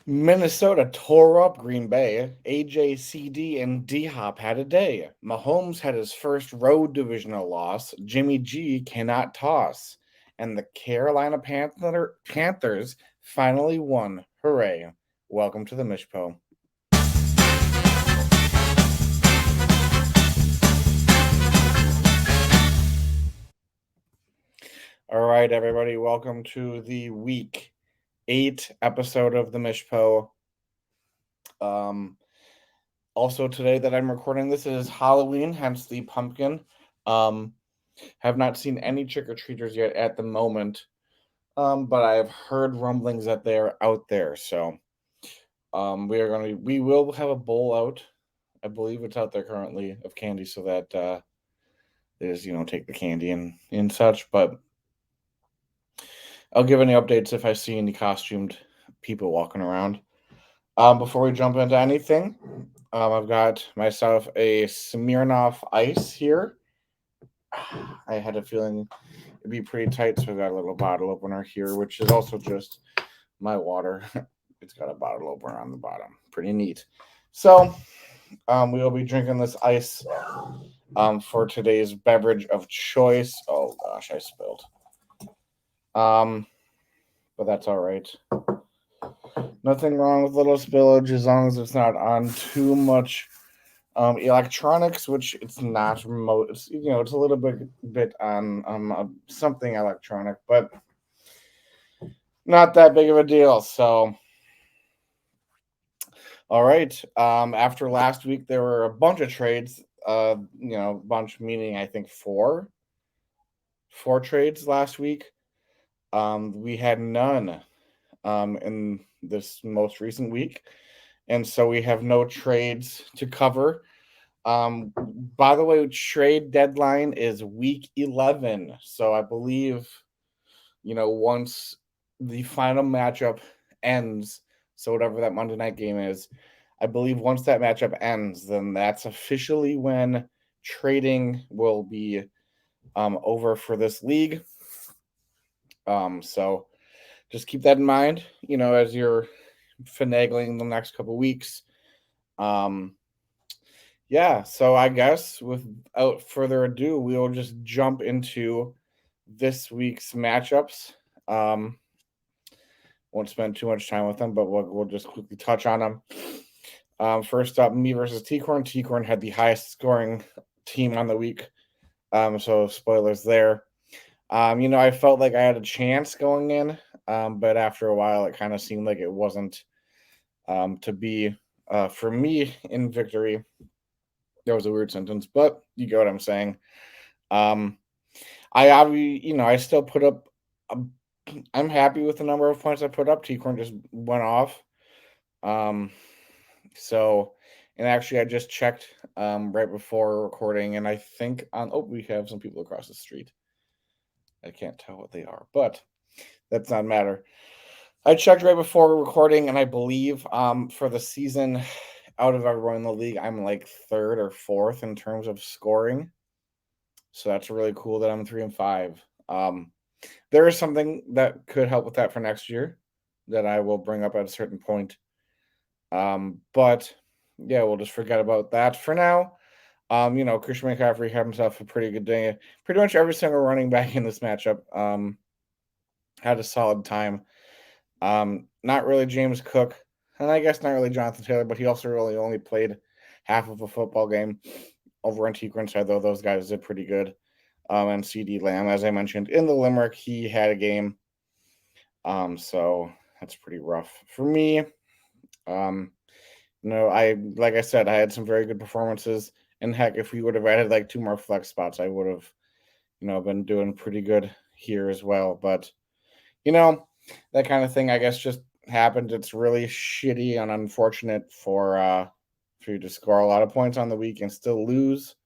Minnesota tore up Green Bay. AJCD and D Hop had a day. Mahomes had his first road divisional loss. Jimmy G cannot toss. And the Carolina Panthers finally won. Hooray. Welcome to the Mish Po. All right, everybody. Welcome to the week 8 episode of the Mish Po. Um, Also, today that I'm recording this is Halloween, hence the pumpkin. Um, have not seen any trick or treaters yet at the moment, but I have heard rumblings that they are out there. So we will have a bowl out. I believe it's out there currently of candy, so that they just take the candy and such. But I'll give any updates if I see any costumed people walking around. Before we jump into anything, I've got myself a Smirnoff Ice here. I had a feeling it'd be pretty tight, so I got a little bottle opener here, which is also just my water. It's got a bottle opener on the bottom. Pretty neat. So, we will be drinking this ice for today's beverage of choice. Oh gosh, I spilled. Um, but that's all right. Nothing wrong with little spillage as long as it's not on too much electronics, which it's not remote. It's a little bit on something electronic, but not that big of a deal. So, all right. After last week, there were a bunch of trades. Bunch meaning I think four trades last week. We had none in this most recent week, and so we have no trades to cover. By the way, trade deadline is week 11. So I believe, once the final matchup ends, so whatever that Monday night game is, I believe once that matchup ends, then that's officially when trading will be over for this league. So just keep that in mind, as you're finagling the next couple weeks. Yeah, so I guess without further ado, we'll just jump into this week's matchups. Um, won't spend too much time with them, but we'll just quickly touch on them. First up, me versus T-Corn. T-Corn had the highest scoring team on the week, so spoilers there. I felt like I had a chance going in, but after a while, it kind of seemed like it wasn't to be for me in victory. That was a weird sentence, but you get what I'm saying. Um, I still put up. I'm happy with the number of points I put up. T-Corn just went off. Um, so, and actually, I just checked right before recording, and I think we have some people across the street. I can't tell what they are, but that's not matter. I checked right before recording, and I believe for the season, out of everyone in the league, I'm like third or fourth in terms of scoring. So that's really cool that I'm 3-5. There is something that could help with that for next year that I will bring up at a certain point. But yeah, we'll just forget about that for now. Christian McCaffrey had himself a pretty good day. Pretty much every single running back in this matchup had a solid time. Not really James Cook, and I guess not really Jonathan Taylor, but he also really only played half of a football game over on T-Corn side, though those guys did pretty good. And CD Lamb, as I mentioned in the Limerick, he had a game. So that's pretty rough for me. Like I said, I had some very good performances, and heck, if we would have added like 2 more flex spots, I would have, been doing pretty good here as well. But that kind of thing, I guess, just happened. It's really shitty and unfortunate for you to score a lot of points on the week and still lose.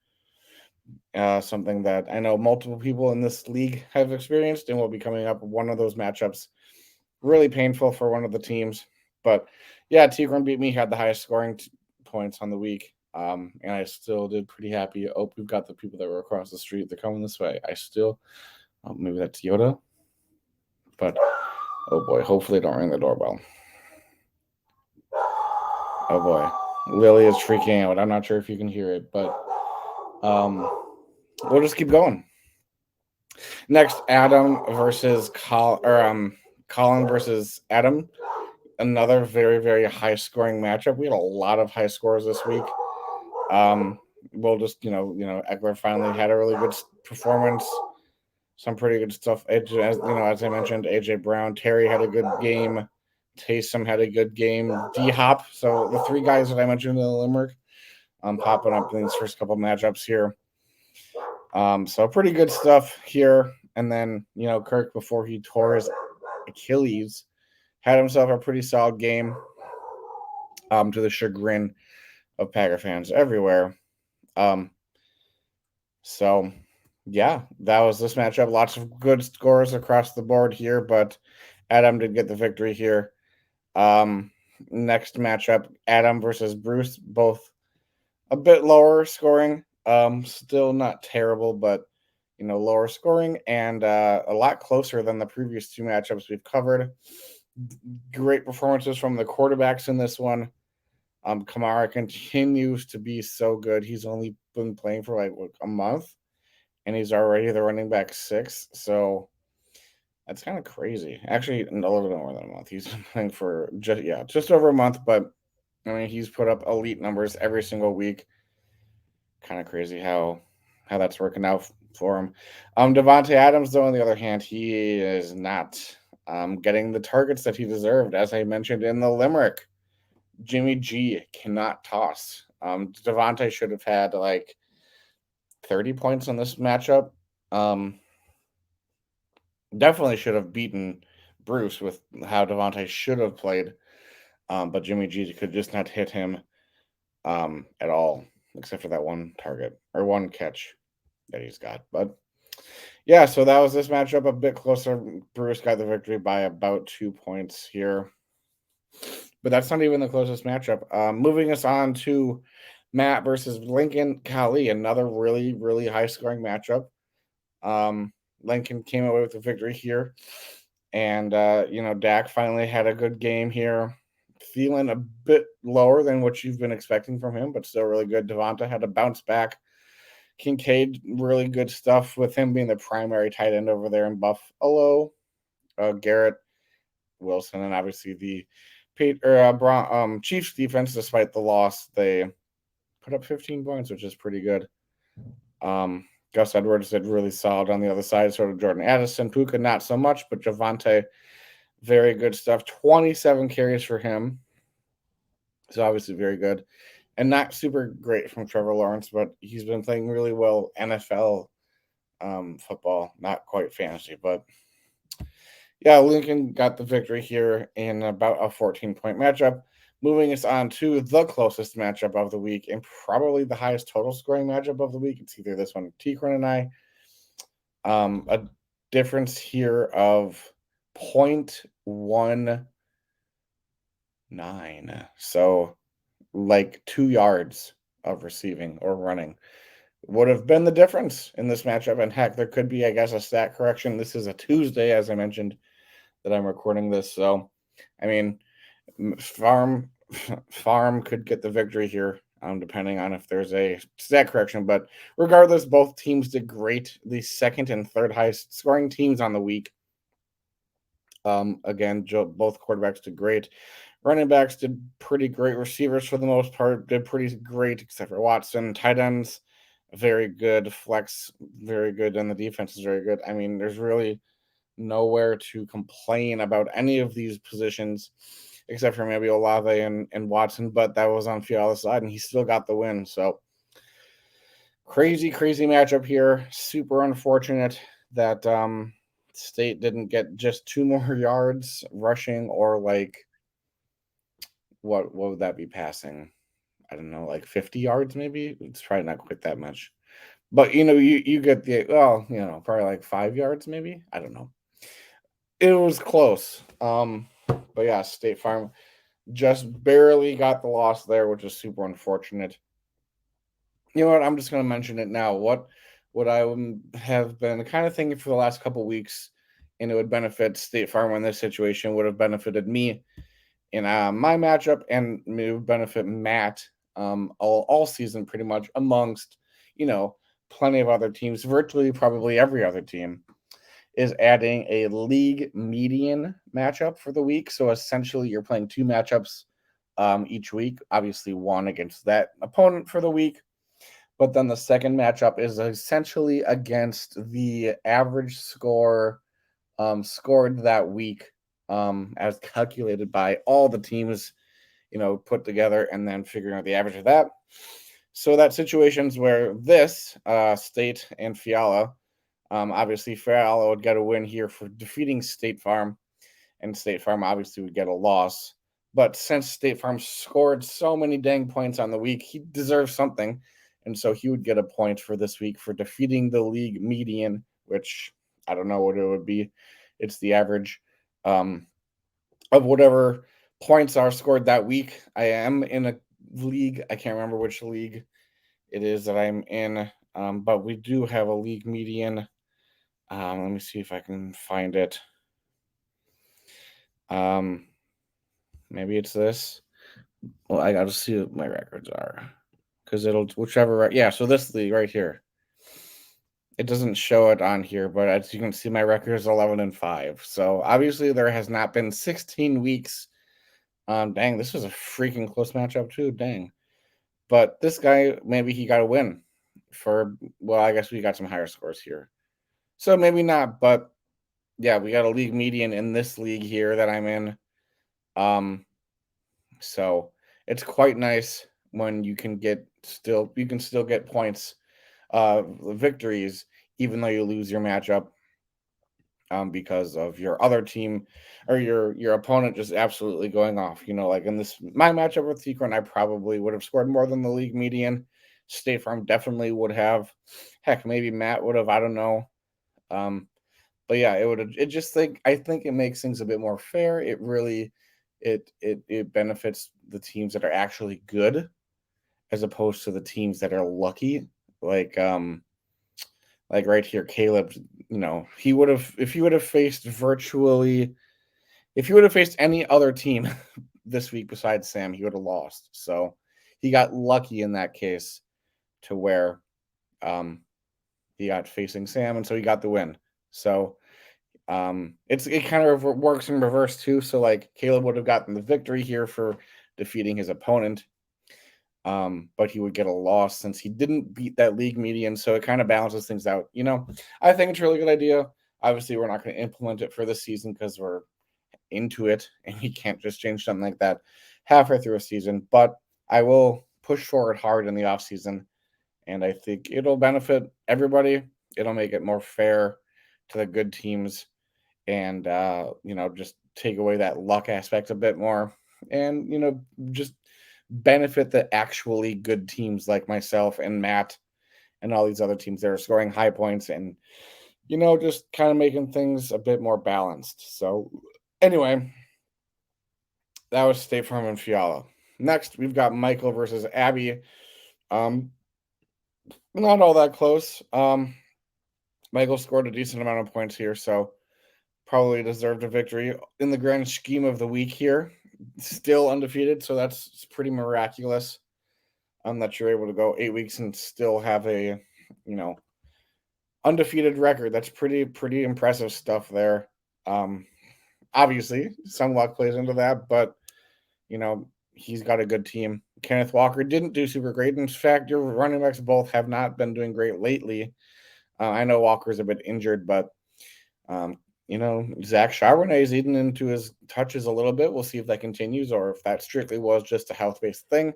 Something that I know multiple people in this league have experienced, and will be coming up one of those matchups. Really painful for one of the teams, but yeah, Tigran beat me. Had the highest scoring points on the week, and I still did pretty happy. Oh, we've got the people that were across the street. They're coming this way. Maybe that's Yoda, but oh boy, hopefully don't ring the doorbell. Oh boy. Lily is freaking out. I'm not sure if you can hear it, but we'll just keep going. Next, Adam versus Colin versus Adam. Another very, very high scoring matchup. We had a lot of high scores this week. We'll just, Eckler finally had a really good performance. Some pretty good stuff. As I mentioned, AJ Brown, Terry had a good game. Taysom had a good game. D Hop. So the three guys that I mentioned in the Limerick, popping up in these first couple matchups here. So pretty good stuff here. And then, Kirk, before he tore his Achilles, had himself a pretty solid game, to the chagrin of Packer fans everywhere. So yeah, that was this matchup. Lots of good scores across the board here, but Adam did get the victory here. Next matchup, Adam versus Bruce, both a bit lower scoring. Still not terrible, but lower scoring and a lot closer than the previous two matchups we've covered. Great performances from the quarterbacks in this one. Kamara continues to be so good. He's only been playing for like a month, and he's already the running back 6. So that's kind of crazy. Actually, a little bit more than a month. He's been playing for just over a month, but I mean, he's put up elite numbers every single week. Kind of crazy how that's working out for him. Devontae Adams, though, on the other hand, he is not getting the targets that he deserved, as I mentioned in the Limerick. Jimmy G cannot toss. Devontae should have had like 30 points in this matchup. Definitely should have beaten Bruce with how Devontae should have played. But Jimmy G could just not hit him at all, except for that one target or one catch that he's got. But yeah, so that was this matchup, a bit closer. Bruce got the victory by about 2 points here. But that's not even the closest matchup. Moving us on to Matt versus Lincoln Kali, another really, really high scoring matchup. Lincoln came away with the victory here. And, Dak finally had a good game here. Feeling a bit lower than what you've been expecting from him, but still really good. Devonta had to bounce back. Kincaid, really good stuff with him being the primary tight end over there in Buffalo. Garrett Wilson, and obviously the Chiefs defense, despite the loss, they put up 15 points, which is pretty good. Gus Edwards did really solid on the other side. Sort of Jordan Addison. Puka, not so much, but Javonte, very good stuff. 27 carries for him. So obviously very good. And not super great from Trevor Lawrence, but he's been playing really well NFL football, not quite fantasy. But yeah, Lincoln got the victory here in about a 14-point matchup. Moving us on to the closest matchup of the week and probably the highest total scoring matchup of the week. It's either this one, Tikran and I. A difference here of 0.19. So like 2 yards of receiving or running would have been the difference in this matchup. And heck, there could be, I guess, a stat correction. This is a Tuesday, as I mentioned, that I'm recording this. So, I mean, Farm could get the victory here, depending on if there's a stat correction. But regardless, both teams did great. The second and third highest scoring teams on the week. Again, both quarterbacks did great. Running backs did pretty great. Receivers, for the most part, did pretty great, except for Watson. Tight ends, very good. Flex, very good. And the defense is very good. I mean, there's really nowhere to complain about any of these positions, except for maybe Olave and Watson. But that was on Fiala's side, and he still got the win. So crazy matchup here. Super unfortunate that State didn't get just 2 more yards rushing, or like what would that be passing? I don't know, like 50 yards maybe. It's probably not quite that much, but you get the probably like 5 yards maybe. I don't know. It was close. But yeah, State Farm just barely got the loss there, which is super unfortunate. You know what? I'm just going to mention it now. What I would have been kind of thinking for the last couple weeks, and it would benefit State Farm in this situation, would have benefited me, in my matchup, and it would benefit Matt all season pretty much amongst, you know, plenty of other teams, virtually probably every other team, is adding a league median matchup for the week. So essentially, you're playing two matchups each week. Obviously, one against that opponent for the week, but then the second matchup is essentially against the average score scored that week, as calculated by all the teams, put together, and then figuring out the average of that. So that situations where this State and Fiala, obviously Fiala would get a win here for defeating State Farm, and State Farm obviously would get a loss. But since State Farm scored so many dang points on the week, he deserves something. And so he would get a point for this week for defeating the league median, which I don't know what it would be. It's the average um, of whatever points are scored that week. I am in a league. I can't remember which league it is that I'm in, but we do have a league median. Let me see if I can find it. Um, Maybe it's this. Well, I got to see what my records are because it'll whichever. Yeah, so this league right here. It doesn't show it on here, but as you can see, my record is 11-5. So obviously, there has not been 16 weeks. Dang, this was a freaking close matchup too. Dang, but this guy maybe he got a win for. Well, I guess we got some higher scores here, so maybe not. But yeah, we got a league median in this league here that I'm in. Um, So it's quite nice when you can still get points, victories, even though you lose your matchup, because of your other team or your opponent just absolutely going off. Like in this my matchup with Secret, I probably would have scored more than the league median. State Farm definitely would have. Heck, maybe Matt would have. I don't know. Um, but yeah, I think it makes things a bit more fair. It really it benefits the teams that are actually good as opposed to the teams that are lucky. Like like right here, Caleb, he would have if he would have faced virtually if he would have faced any other team this week besides Sam, he would have lost. So he got lucky in that case to where um he got facing Sam, and so he got the win. So it kind of works in reverse too. So like Caleb would have gotten the victory here for defeating his opponent, but he would get a loss since he didn't beat that league median. So it kind of balances things out. I think it's a really good idea. Obviously, we're not going to implement it for this season because we're into it, and you can't just change something like that halfway through a season. But I will push forward hard in the off season, and I think it'll benefit everybody. It'll make it more fair to the good teams, and just take away that luck aspect a bit more, and just benefit the actually good teams like myself and Matt and all these other teams that are scoring high points, and just kind of making things a bit more balanced. So anyway, that was State Farm and Fiala. Next, we've got Michael versus Abby. um Not all that close. Michael scored a decent amount of points here, so probably deserved a victory in the grand scheme of the week here. Still undefeated, so that's pretty miraculous. That you're able to go 8 weeks and still have a, you know, undefeated record. That's pretty impressive stuff there. Um, Obviously, some luck plays into that, but he's got a good team. Kenneth Walker didn't do super great. In fact, your running backs both have not been doing great lately. I know Walker's a bit injured, but Um, Zach Charbonnet is eating into his touches a little bit. We'll see if that continues or if that strictly was just a health based thing.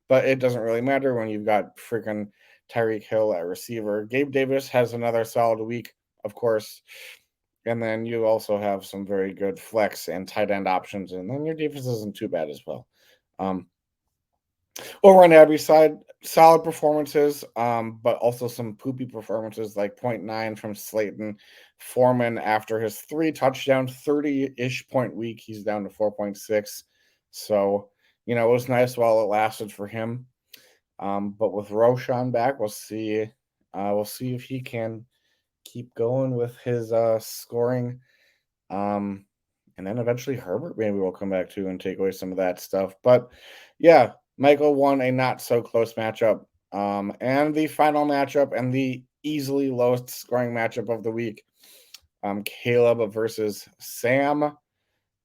But it doesn't really matter when you've got freaking Tyreek Hill at receiver. Gabe Davis has another solid week, of course. And then you also have some very good flex and tight end options. And then your defense isn't too bad as well. Um, Over on Abby's side, solid performances, but also some poopy performances like point .9 from Slayton. Foreman, after his 3 touchdown, 30-ish point week, he's down to 4.6. So, it was nice while it lasted for him. But with Roshan back, we'll see. We'll see if he can keep going with his scoring. Um, And then eventually Herbert maybe we'll come back to and take away some of that stuff. But yeah, Michael won a not so close matchup. And the final matchup and the easily lowest scoring matchup of the week. Caleb versus Sam.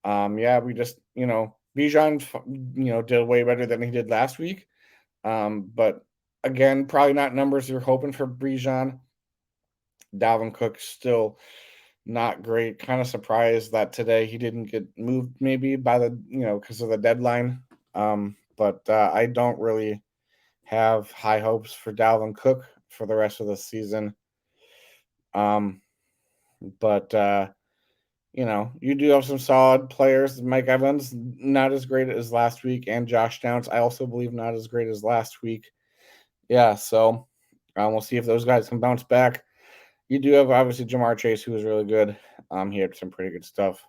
Yeah, we just, Bijan, did way better than he did last week. But again, probably not numbers you're hoping for Bijan. Dalvin Cook still not great. Kind of surprised that today he didn't get moved maybe by the, because of the deadline. But I don't really have high hopes for Dalvin Cook for the rest of the season. But you do have some solid players. Mike Evans, not as great as last week, and Josh Downs, I also believe not as great as last week. Yeah, so we'll see if those guys can bounce back. You do have obviously Jamar Chase, who was really good. He had some pretty good stuff.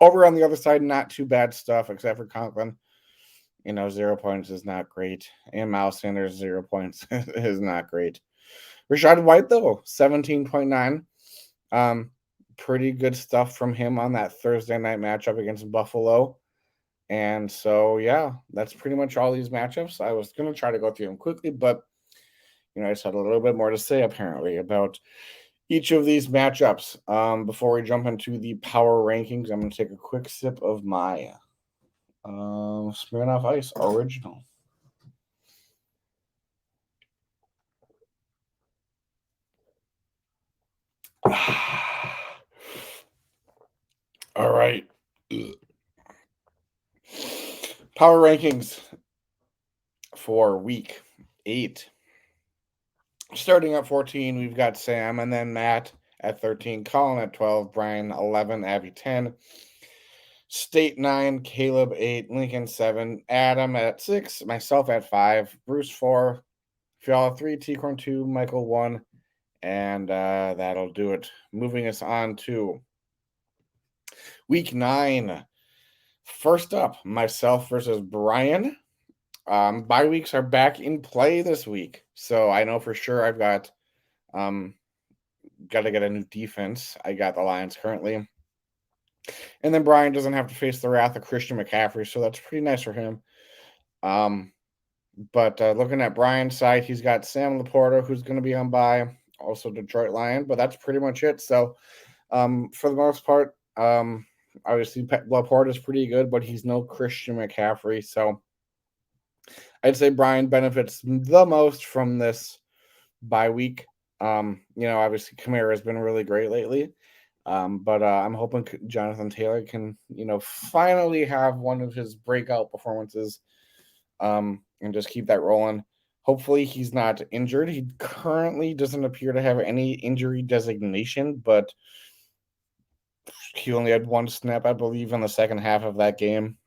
Over on the other side, not too bad stuff, except for Conklin. 0 points is not great. And Miles Sanders, 0 points is not great. Rachaad White, though, 17.9. Pretty good stuff from him on that Thursday night matchup against Buffalo. And so, yeah, that's pretty much all these matchups. I was going to try to go through them quickly, but, I just had a little bit more to say, apparently, about each of these matchups. Before we jump into the power rankings, I'm going to take a quick sip of my Smirnoff Ice Original. All right. Power rankings for week 8. Starting at 14, we've got Sam, and then Matt at 13, Colin at 12, Brian 11, Abby 10, State 9, Caleb 8, Lincoln 7, Adam at 6, myself at 5, Bruce 4, Fiala 3, T-Corn 2, Michael 1, and that'll do it. Moving us on to week 9. First up, myself versus Brian. Bye weeks are back in play this week, so I know for sure I've got to get a new defense. I got the Lions currently, and then Brian doesn't have to face the wrath of Christian McCaffrey, so that's pretty nice for him. But looking at Brian's side, he's got Sam Laporta, who's going to be on bye, also Detroit Lion, but that's pretty much it. So for the most part, obviously Laporta is pretty good, but he's no Christian McCaffrey, so I'd say Brian benefits the most from this bye week. Obviously Kamara has been really great lately. But I'm hoping Jonathan Taylor can, finally have one of his breakout performances and just keep that rolling. Hopefully he's not injured. He currently doesn't appear to have any injury designation, but he only had one snap, I believe, in the second half of that game,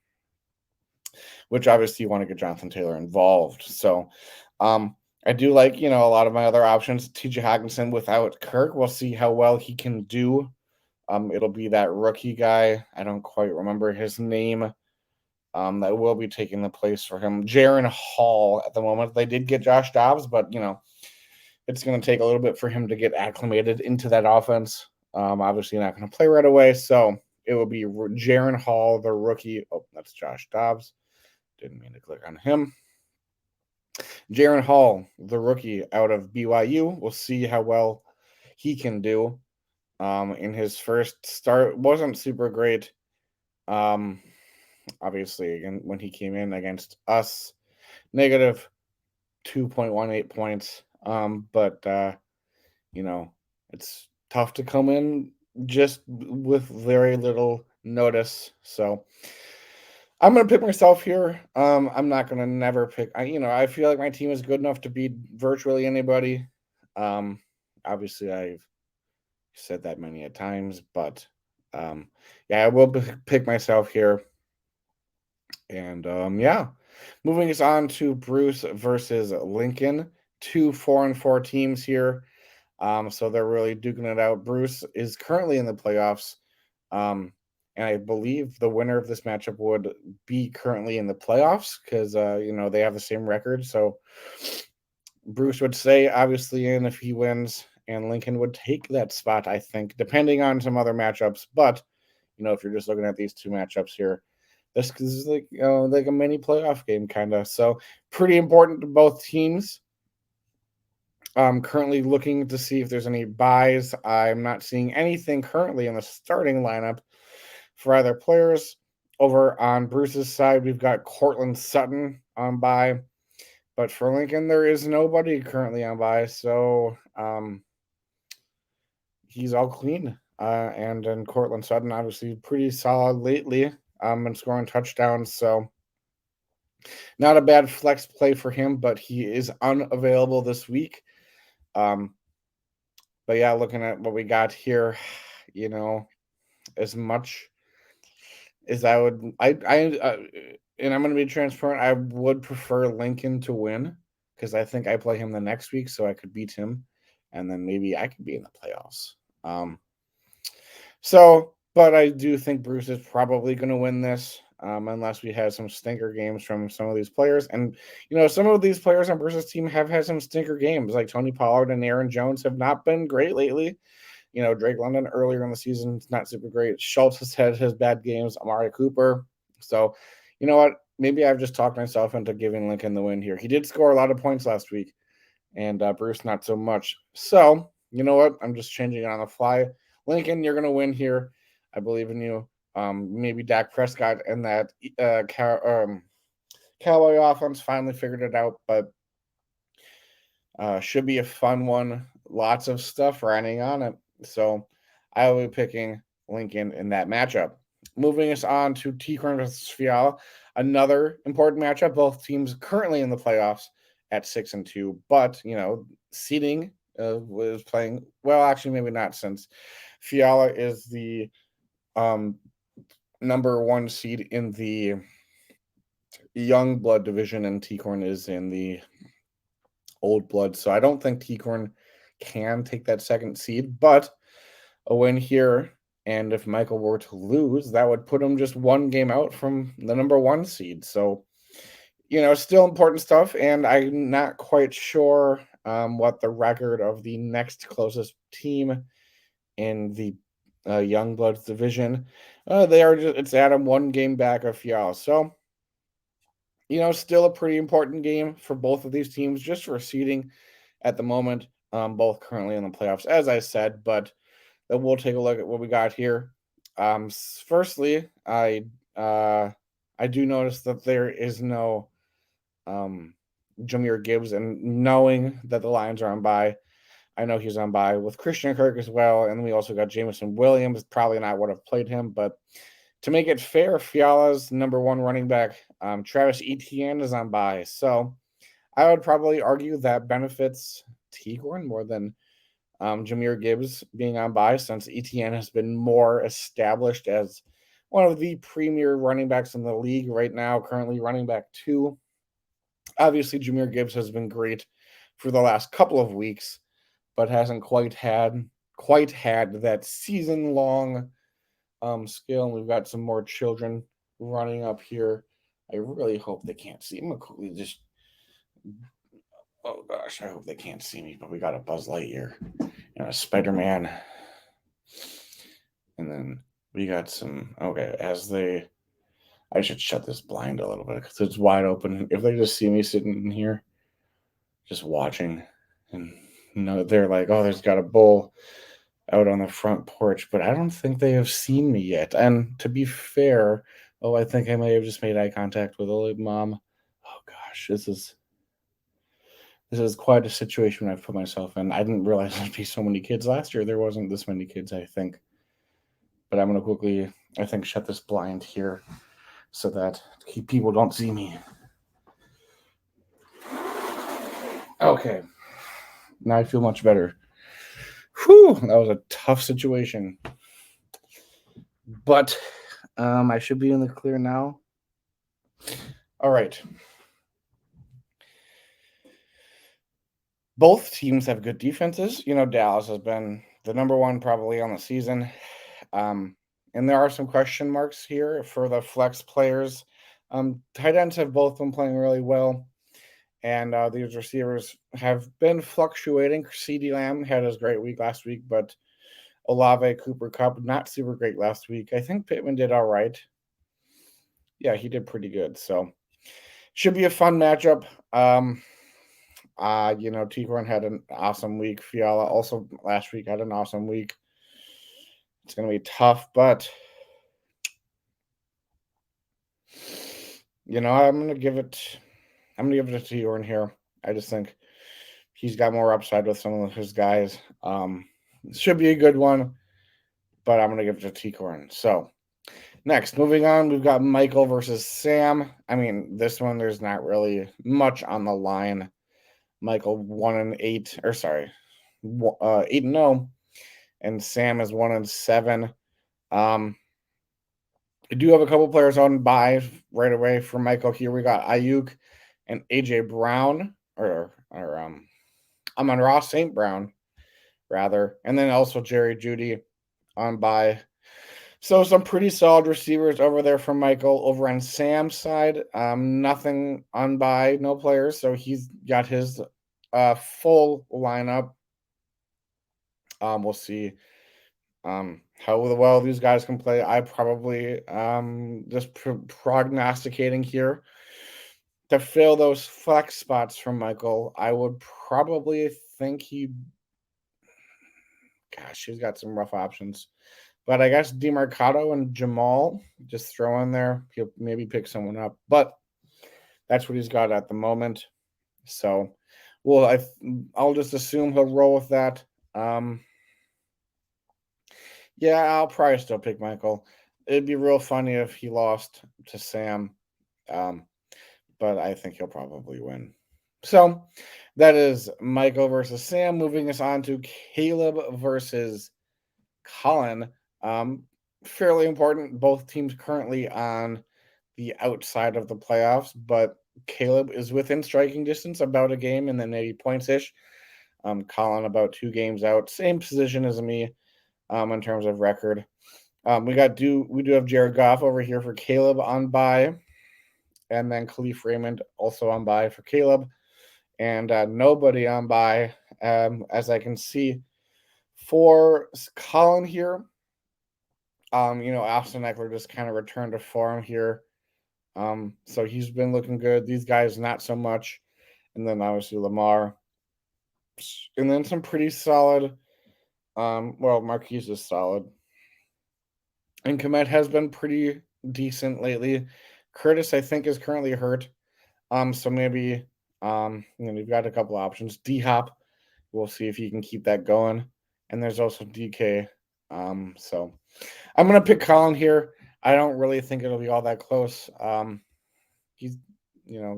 which obviously you want to get Jonathan Taylor involved. So I do like, a lot of my other options. TJ Hawkinson without Kirk. We'll see how well he can do. It'll be that rookie guy. I don't quite remember his name. That will be taking the place for him. Jaren Hall at the moment. They did get Josh Dobbs, but, it's going to take a little bit for him to get acclimated into that offense. Obviously not going to play right away. So it will be Jaren Hall, the rookie. Oh, that's Josh Dobbs. Didn't mean to click on him. Jaren Hall, the rookie out of BYU. We'll see how well he can do. In his first start, wasn't super great. Obviously, again, when he came in against us, negative 2.18 points. But it's tough to come in just with very little notice. So I'm gonna pick myself here. I'm not gonna never pick. I feel like my team is good enough to beat virtually anybody. Obviously, I've said that many a times, but I will pick myself here. And moving us on to Bruce versus Lincoln, 2 4-4 teams here. So they're really duking it out. Bruce is currently in the playoffs. And I believe the winner of this matchup would be currently in the playoffs because they have the same record. So Bruce would stay obviously in if he wins, and Lincoln would take that spot, I think, depending on some other matchups. But if you're just looking at these two matchups here, this is like a mini playoff game kind of. So pretty important to both teams. I'm currently looking to see if there's any buys. I'm not seeing anything currently in the starting lineup for either players. Over on Bruce's side, we've got Cortland Sutton on bye, but for Lincoln, there is nobody currently on bye, so he's all clean. And then Cortland Sutton, obviously, pretty solid lately, and scoring touchdowns. So not a bad flex play for him, but he is unavailable this week. But yeah, looking at what we got here, as much as and I'm going to be transparent, I would prefer Lincoln to win because I think I play him the next week, so I could beat him, and then maybe I could be in the playoffs. But I do think Bruce is probably going to win this, unless we have some stinker games from some of these players. And, some of these players on Bruce's team have had some stinker games, like Tony Pollard and Aaron Jones have not been great lately. Drake London earlier in the season is not super great. Schultz has had his bad games. Amari Cooper. So, you know what? Maybe I've just talked myself into giving Lincoln the win here. He did score a lot of points last week, and Bruce not so much. So, you know what? I'm just changing it on the fly. Lincoln, you're going to win here. I believe in you. Maybe Dak Prescott and that Cowboy offense finally figured it out, but should be a fun one. Lots of stuff riding on it. So I will be picking Lincoln in that matchup. Moving us on to T-Corn versus Fiala, another important matchup. Both teams currently in the playoffs at 6-2, but seeding was playing well. Actually, maybe not, since Fiala is the number one seed in the young blood division, and T-Corn is in the old blood. So I don't think T-Corn can take that second seed, but a win here, and if Michael were to lose, that would put him just one game out from the number one seed. So, still important stuff, and I'm not quite sure what the record of the next closest team in the Young Bloods division. It's Adam one game back of Fiala. So, still a pretty important game for both of these teams, just for seeding at the moment. Both currently in the playoffs, as I said, but we'll take a look at what we got here. Firstly, I do notice that there is no Jahmyr Gibbs, and knowing that the Lions are on bye, I know he's on bye with Christian Kirk as well, and we also got Jameson Williams. Probably not would have played him, but to make it fair, Fiala's number one running back, Travis Etienne, is on bye. So I would probably argue that benefits T-Corn more than Jahmyr Gibbs being on bye, since Etienne has been more established as one of the premier running backs in the league right now, currently running back 2. Obviously, Jahmyr Gibbs has been great for the last couple of weeks, but hasn't quite had that season-long skill. And we've got some more children running up here. I really hope they can't see me. Oh gosh, I hope they can't see me, but we got a Buzz Lightyear and a Spider-Man. And then we got some, I should shut this blind a little bit because it's wide open. If they just see me sitting in here, just watching, and they're like, oh, there's got a bull out on the front porch, but I don't think they have seen me yet. And to be fair, I think I may have just made eye contact with a mom. Oh gosh, this is quite a situation I've put myself in. I didn't realize there'd be so many kids last year. There wasn't this many kids, I think. But I'm going to quickly, I think, shut this blind here so that people don't see me. Okay. Now I feel much better. Whew, that was a tough situation. But I should be in the clear now. All right. Both teams have good defenses. Dallas has been the number one probably on the season. And there are some question marks here for the flex players. Tight ends have both been playing really well, and these receivers have been fluctuating. CeeDee Lamb had his great week last week, but Olave, Cooper Cup, not super great last week. I think Pittman did all right. Yeah, he did pretty good. So should be a fun matchup. Ticorn had an awesome week. Fiala also last week had an awesome week. It's gonna be tough, but I'm gonna give it to Ticorn here. I just think he's got more upside with some of his guys. Should be a good one, but I'm gonna give it to Ticorn. So next, moving on, we've got Michael versus Sam. I mean, this one there's not really much on the line. Michael 1-8, or sorry, 8-0, and Sam is 1-7. We do have a couple players on bye right away for Michael. Here we got Ayuk and AJ Brown, or Amon-Ra St. Brown rather, and then also Jerry Jeudy on bye. So some pretty solid receivers over there from Michael. Over on Sam's side, nothing on bye, no players. So he's got his full lineup. We'll see how well these guys can play. I probably just prognosticating here to fill those flex spots from Michael. I would probably think he's got some rough options. But I guess DeMarcado and Jamal, just throw in there. He'll maybe pick someone up. But that's what he's got at the moment. So, I'll just assume he'll roll with that. Yeah, I'll probably still pick Michael. It'd be real funny if he lost to Sam. But I think he'll probably win. So that is Michael versus Sam. Moving us on to Caleb versus Colin. Fairly important. Both teams currently on the outside of the playoffs, but Caleb is within striking distance, about a game and then maybe points ish. Colin about 2 games out, same position as me in terms of record. We do have Jared Goff over here for Caleb on bye, and then Khalif Raymond also on bye for Caleb, and nobody on bye as I can see for Colin here. Austin Eckler just kind of returned to form here. So he's been looking good. These guys not so much. And then obviously Lamar. And then some pretty solid. Marquise is solid. And Komet has been pretty decent lately. Curtis, I think, is currently hurt. So maybe you've got a couple options. D Hop, we'll see if he can keep that going. And there's also DK. So I'm gonna pick Colin here. I don't really think it'll be all that close. He's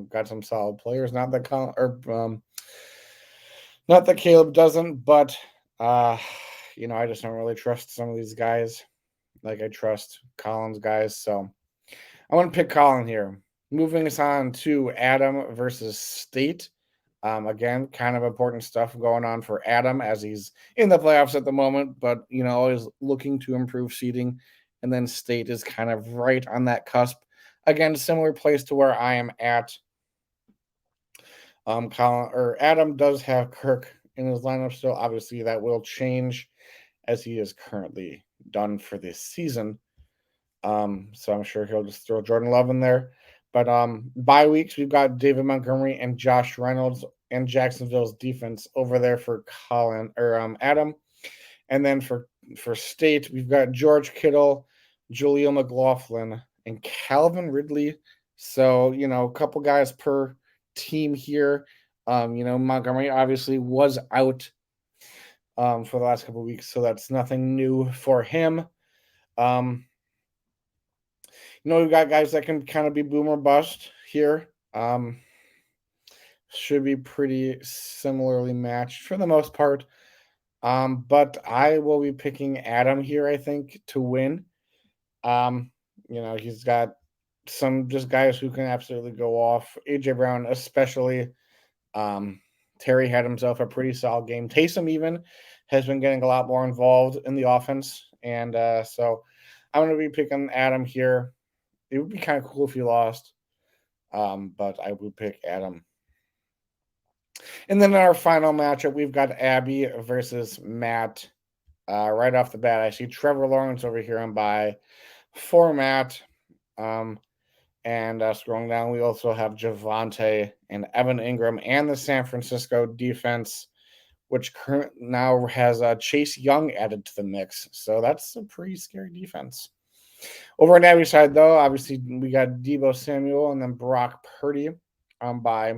got some solid players. Not that Caleb doesn't, but I just don't really trust some of these guys like I trust Colin's guys. So I'm gonna pick Colin here. Moving us on to Adam versus State. Again, kind of important stuff going on for Adam as he's in the playoffs at the moment, but always looking to improve seeding. And then State is kind of right on that cusp. Again, similar place to where I am at. Adam does have Kirk in his lineup still. Obviously, that will change as he is currently done for this season. So I'm sure he'll just throw Jordan Love in there. But bye weeks, we've got David Montgomery and Josh Reynolds and Jacksonville's defense over there for Adam. And then for State, we've got George Kittle, Julio McLaughlin, and Calvin Ridley. So, a couple guys per team here. Montgomery obviously was out for the last couple of weeks, so that's nothing new for him. We've got guys that can kind of be boom or bust here. Should be pretty similarly matched for the most part. But I will be picking Adam here, I think, to win. He's got some just guys who can absolutely go off. AJ Brown, especially. Terry had himself a pretty solid game. Taysom even has been getting a lot more involved in the offense. And so I'm going to be picking Adam here. It would be kind of cool if he lost. But I would pick Adam. And then in our final matchup, we've got Abby versus Matt. right off the bat, I see Trevor Lawrence over here on by format. And scrolling down, we also have Javante and Evan Ingram and the San Francisco defense, which current now has Chase Young added to the mix. So that's a pretty scary defense. Over on Abby's side, though, obviously we got Debo Samuel and then Brock Purdy by.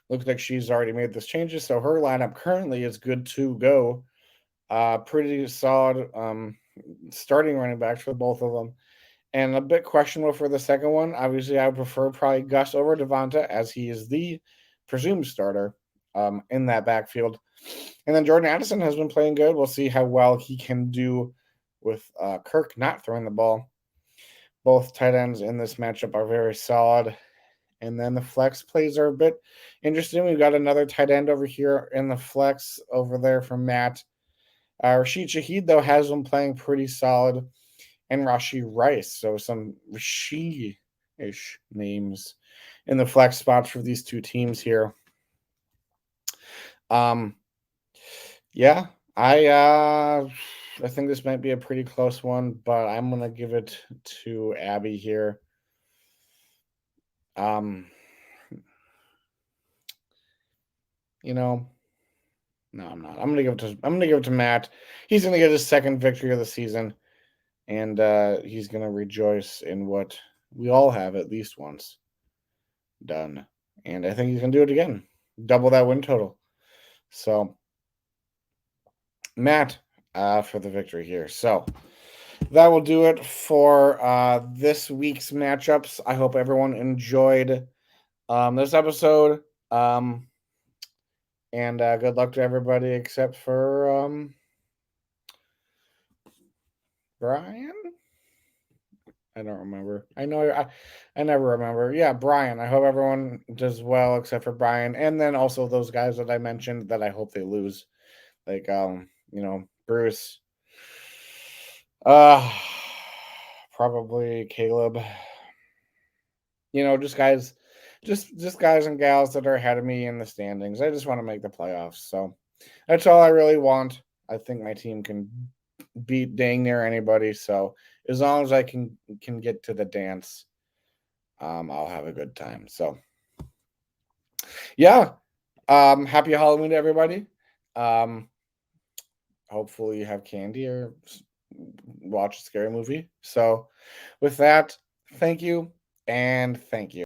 Looks like she's already made those changes, so her lineup currently is good to go. Pretty solid starting running backs for both of them. And a bit questionable for the second one. Obviously, I would prefer probably Gus over Devonta as he is the presumed starter in that backfield. And then Jordan Addison has been playing good. We'll see how well he can do with Kirk not throwing the ball. Both tight ends in this matchup are very solid. And then the flex plays are a bit interesting. We've got another tight end over here in the flex over there from Matt. Rashid Shaheed, though, has been playing pretty solid. And Rashi Rice. So some Rashi-ish names in the flex spots for these two teams here. Yeah, I think this might be a pretty close one, but I'm gonna give it to Abby here. You know, no, I'm not. I'm gonna give it to Matt. He's gonna get his second victory of the season, and he's gonna rejoice in what we all have at least once done. And I think he's gonna do it again. Double that win total. So Matt for the victory here. So that will do it for this week's matchups. I hope everyone enjoyed this episode. And good luck to everybody except for Brian. I don't remember. I never remember. Yeah, Brian. I hope everyone does well except for Brian, and then also those guys that I mentioned that I hope they lose, like Bruce. Uh Probably Caleb. Just guys, just guys and gals that are ahead of me in the standings. I just want to make the playoffs. So that's all I really want. I think my team can beat dang near anybody. So as long as I can get to the dance, I'll have a good time. So yeah. Happy Halloween to everybody. Hopefully you have candy or watch a scary movie. So with that, thank you and thank you.